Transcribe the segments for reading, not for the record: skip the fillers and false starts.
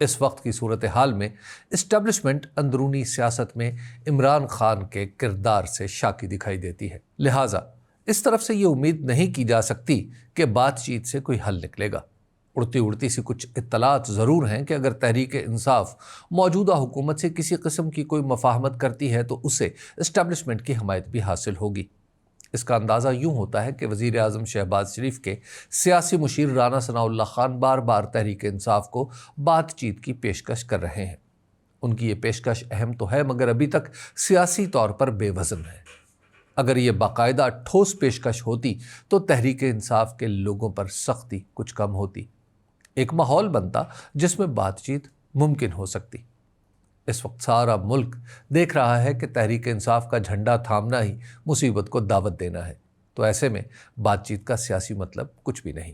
اس وقت کی صورتحال میں اسٹیبلشمنٹ اندرونی سیاست میں عمران خان کے کردار سے شاکی دکھائی دیتی ہے، لہٰذا اس طرف سے یہ امید نہیں کی جا سکتی کہ بات چیت سے کوئی حل نکلے گا۔ اڑتی سی کچھ اطلاعات ضرور ہیں کہ اگر تحریک انصاف موجودہ حکومت سے کسی قسم کی کوئی مفاہمت کرتی ہے تو اسے اسٹیبلشمنٹ کی حمایت بھی حاصل ہوگی۔ اس کا اندازہ یوں ہوتا ہے کہ وزیر اعظم شہباز شریف کے سیاسی مشیر رانا ثناء اللہ خان بار بار تحریک انصاف کو بات چیت کی پیشکش کر رہے ہیں۔ ان کی یہ پیشکش اہم تو ہے مگر ابھی تک سیاسی طور پر بے وزن ہے۔ اگر یہ باقاعدہ ٹھوس پیشکش ہوتی تو تحریک انصاف کے لوگوں پر سختی کچھ کم ہوتی، ایک ماحول بنتا جس میں بات چیت ممکن ہو سکتی۔ اس وقت سارا ملک دیکھ رہا ہے کہ تحریک انصاف کا جھنڈا تھامنا ہی مصیبت کو دعوت دینا ہے، تو ایسے میں بات چیت کا سیاسی مطلب کچھ بھی نہیں۔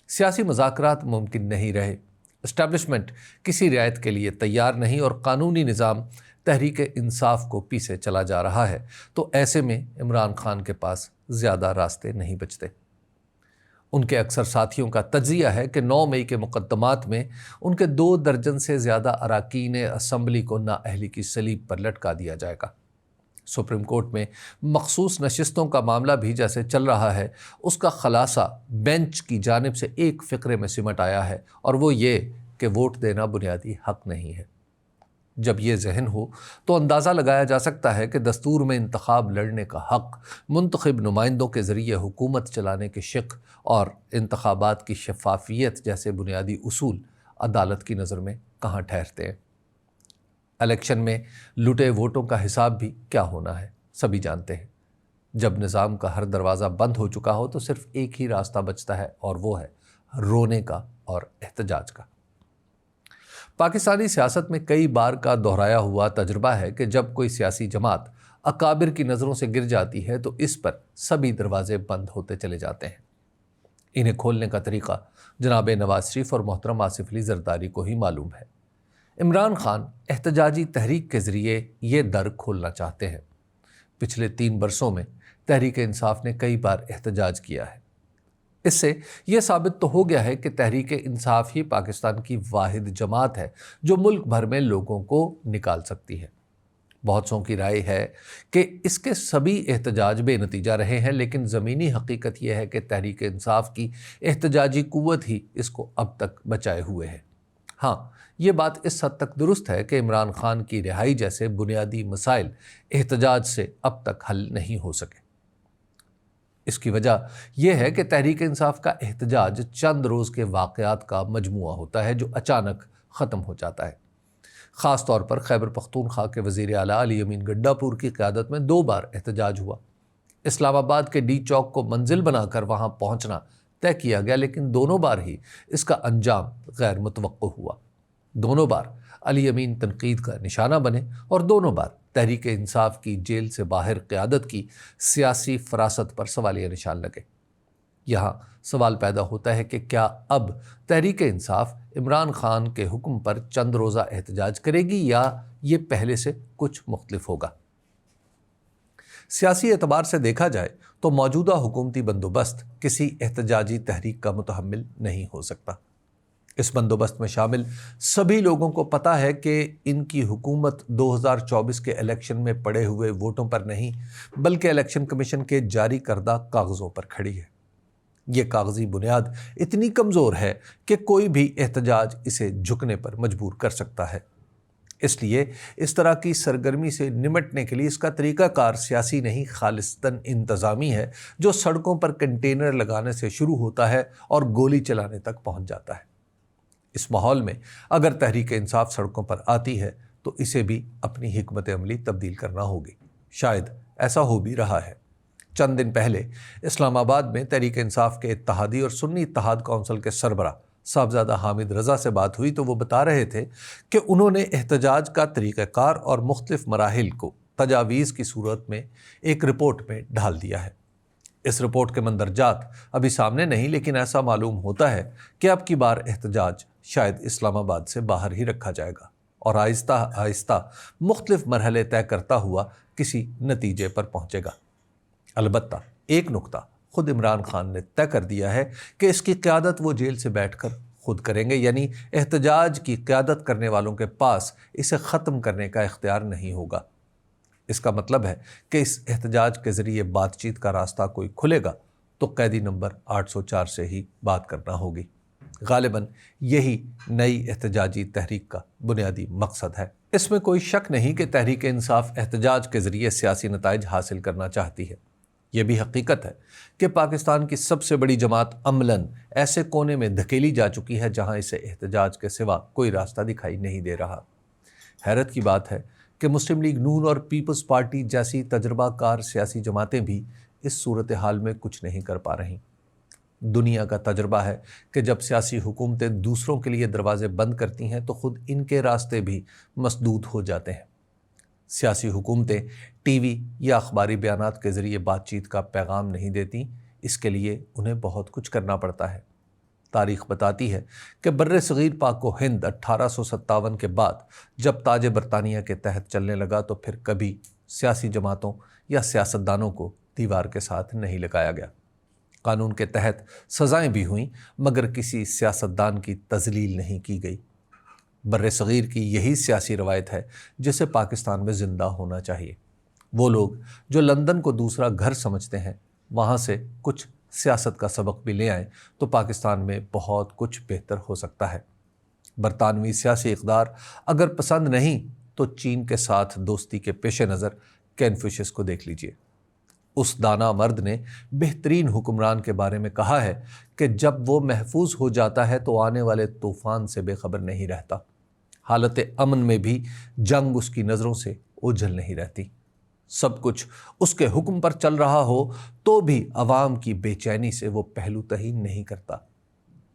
سیاسی مذاکرات ممکن نہیں رہے، اسٹیبلشمنٹ کسی رعایت کے لیے تیار نہیں اور قانونی نظام تحریک انصاف کو پیچھے چلا جا رہا ہے، تو ایسے میں عمران خان کے پاس زیادہ راستے نہیں بچتے۔ ان کے اکثر ساتھیوں کا تجزیہ ہے کہ 9 مئی کے مقدمات میں ان کے 2 درجن سے زیادہ اراکین اسمبلی کو نااہلی کی صلیب پر لٹکا دیا جائے گا۔ سپریم کورٹ میں مخصوص نشستوں کا معاملہ بھی جیسے چل رہا ہے، اس کا خلاصہ بینچ کی جانب سے ایک فقرے میں سمٹ آیا ہے، اور وہ یہ کہ ووٹ دینا بنیادی حق نہیں ہے۔ جب یہ ذہن ہو تو اندازہ لگایا جا سکتا ہے کہ دستور میں انتخاب لڑنے کا حق، منتخب نمائندوں کے ذریعے حکومت چلانے کے شق اور انتخابات کی شفافیت جیسے بنیادی اصول عدالت کی نظر میں کہاں ٹھہرتے ہیں۔ الیکشن میں لٹے ووٹوں کا حساب بھی کیا ہونا ہے سبھی جانتے ہیں۔ جب نظام کا ہر دروازہ بند ہو چکا ہو تو صرف ایک ہی راستہ بچتا ہے، اور وہ ہے رونے کا اور احتجاج کا۔ پاکستانی سیاست میں کئی بار کا دہرایا ہوا تجربہ ہے کہ جب کوئی سیاسی جماعت اکابر کی نظروں سے گر جاتی ہے تو اس پر سبھی دروازے بند ہوتے چلے جاتے ہیں۔ انہیں کھولنے کا طریقہ جناب نواز شریف اور محترم آصف علی زرداری کو ہی معلوم ہے۔ عمران خان احتجاجی تحریک کے ذریعے یہ در کھولنا چاہتے ہیں۔ پچھلے 3 برسوں میں تحریک انصاف نے کئی بار احتجاج کیا ہے۔ اس سے یہ ثابت تو ہو گیا ہے کہ تحریک انصاف ہی پاکستان کی واحد جماعت ہے جو ملک بھر میں لوگوں کو نکال سکتی ہے۔ بہت سوں کی رائے ہے کہ اس کے سبھی احتجاج بے نتیجہ رہے ہیں، لیکن زمینی حقیقت یہ ہے کہ تحریک انصاف کی احتجاجی قوت ہی اس کو اب تک بچائے ہوئے ہے۔ ہاں، یہ بات اس حد تک درست ہے کہ عمران خان کی رہائی جیسے بنیادی مسائل احتجاج سے اب تک حل نہیں ہو سکے۔ اس کی وجہ یہ ہے کہ تحریک انصاف کا احتجاج چند روز کے واقعات کا مجموعہ ہوتا ہے جو اچانک ختم ہو جاتا ہے۔ خاص طور پر خیبر پختونخوا کے وزیر اعلیٰ علی امین گڈاپور کی قیادت میں 2 بار احتجاج ہوا۔ اسلام آباد کے ڈی چوک کو منزل بنا کر وہاں پہنچنا طے کیا گیا، لیکن دونوں بار ہی اس کا انجام غیر متوقع ہوا۔ دونوں بار علی امین تنقید کا نشانہ بنے اور دونوں بار تحریک انصاف کی جیل سے باہر قیادت کی سیاسی فراست پر سوالیہ نشان لگے۔ یہاں سوال پیدا ہوتا ہے کہ کیا اب تحریک انصاف عمران خان کے حکم پر چند روزہ احتجاج کرے گی یا یہ پہلے سے کچھ مختلف ہوگا؟ سیاسی اعتبار سے دیکھا جائے تو موجودہ حکومتی بندوبست کسی احتجاجی تحریک کا متحمل نہیں ہو سکتا۔ اس بندوبست میں شامل سبھی لوگوں کو پتہ ہے کہ ان کی حکومت 2024 کے الیکشن میں پڑے ہوئے ووٹوں پر نہیں بلکہ الیکشن کمیشن کے جاری کردہ کاغذوں پر کھڑی ہے۔ یہ کاغذی بنیاد اتنی کمزور ہے کہ کوئی بھی احتجاج اسے جھکنے پر مجبور کر سکتا ہے۔ اس لیے اس طرح کی سرگرمی سے نمٹنے کے لیے اس کا طریقہ کار سیاسی نہیں خالصتاً انتظامی ہے، جو سڑکوں پر کنٹینر لگانے سے شروع ہوتا ہے اور گولی چلانے تک پہنچ جاتا ہے۔ اس ماحول میں اگر تحریک انصاف سڑکوں پر آتی ہے تو اسے بھی اپنی حکمت عملی تبدیل کرنا ہوگی۔ شاید ایسا ہو بھی رہا ہے۔ چند دن پہلے اسلام آباد میں تحریک انصاف کے اتحادی اور سنی اتحاد کونسل کے سربراہ صاحبزادہ حامد رضا سے بات ہوئی تو وہ بتا رہے تھے کہ انہوں نے احتجاج کا طریقہ کار اور مختلف مراحل کو تجاویز کی صورت میں ایک رپورٹ میں ڈھال دیا ہے۔ اس رپورٹ کے مندرجات ابھی سامنے نہیں، لیکن ایسا معلوم ہوتا ہے کہ اب کی بار احتجاج شاید اسلام آباد سے باہر ہی رکھا جائے گا اور آہستہ آہستہ مختلف مرحلے طے کرتا ہوا کسی نتیجے پر پہنچے گا۔ البتہ ایک نقطہ خود عمران خان نے طے کر دیا ہے کہ اس کی قیادت وہ جیل سے بیٹھ کر خود کریں گے، یعنی احتجاج کی قیادت کرنے والوں کے پاس اسے ختم کرنے کا اختیار نہیں ہوگا۔ اس کا مطلب ہے کہ اس احتجاج کے ذریعے بات چیت کا راستہ کوئی کھلے گا تو قیدی نمبر 804 سے ہی بات کرنا ہوگی۔ غالباً یہی نئی احتجاجی تحریک کا بنیادی مقصد ہے۔ اس میں کوئی شک نہیں کہ تحریک انصاف احتجاج کے ذریعے سیاسی نتائج حاصل کرنا چاہتی ہے۔ یہ بھی حقیقت ہے کہ پاکستان کی سب سے بڑی جماعت عملاً ایسے کونے میں دھکیلی جا چکی ہے جہاں اسے احتجاج کے سوا کوئی راستہ دکھائی نہیں دے رہا۔ حیرت کی بات ہے کہ مسلم لیگ نون اور پیپلز پارٹی جیسی تجربہ کار سیاسی جماعتیں بھی اس صورتحال میں کچھ نہیں کر پا رہیں۔ دنیا کا تجربہ ہے کہ جب سیاسی حکومتیں دوسروں کے لیے دروازے بند کرتی ہیں تو خود ان کے راستے بھی مسدود ہو جاتے ہیں۔ سیاسی حکومتیں ٹی وی یا اخباری بیانات کے ذریعے بات چیت کا پیغام نہیں دیتی، اس کے لیے انہیں بہت کچھ کرنا پڑتا ہے۔ تاریخ بتاتی ہے کہ بر صغیر پاک و ہند 1857 کے بعد جب تاج برطانیہ کے تحت چلنے لگا تو پھر کبھی سیاسی جماعتوں یا سیاستدانوں کو دیوار کے ساتھ نہیں لگایا گیا۔ قانون کے تحت سزائیں بھی ہوئیں مگر کسی سیاستدان کی تذلیل نہیں کی گئی۔ بر صغیر کی یہی سیاسی روایت ہے جسے پاکستان میں زندہ ہونا چاہیے۔ وہ لوگ جو لندن کو دوسرا گھر سمجھتے ہیں وہاں سے کچھ سیاست کا سبق بھی لے آئیں تو پاکستان میں بہت کچھ بہتر ہو سکتا ہے۔ برطانوی سیاسی اقدار اگر پسند نہیں تو چین کے ساتھ دوستی کے پیش نظر کنفوشیس کو دیکھ لیجئے۔ اس دانا مرد نے بہترین حکمران کے بارے میں کہا ہے کہ جب وہ محفوظ ہو جاتا ہے تو آنے والے طوفان سے بے خبر نہیں رہتا۔ حالت امن میں بھی جنگ اس کی نظروں سے اوجھل نہیں رہتی۔ سب کچھ اس کے حکم پر چل رہا ہو تو بھی عوام کی بے چینی سے وہ پہلو تہی نہیں کرتا۔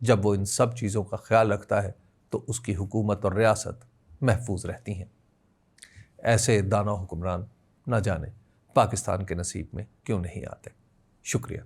جب وہ ان سب چیزوں کا خیال رکھتا ہے تو اس کی حکومت اور ریاست محفوظ رہتی ہیں۔ ایسے دانا حکمران نہ جانے پاکستان کے نصیب میں کیوں نہیں آتے۔ شکریہ۔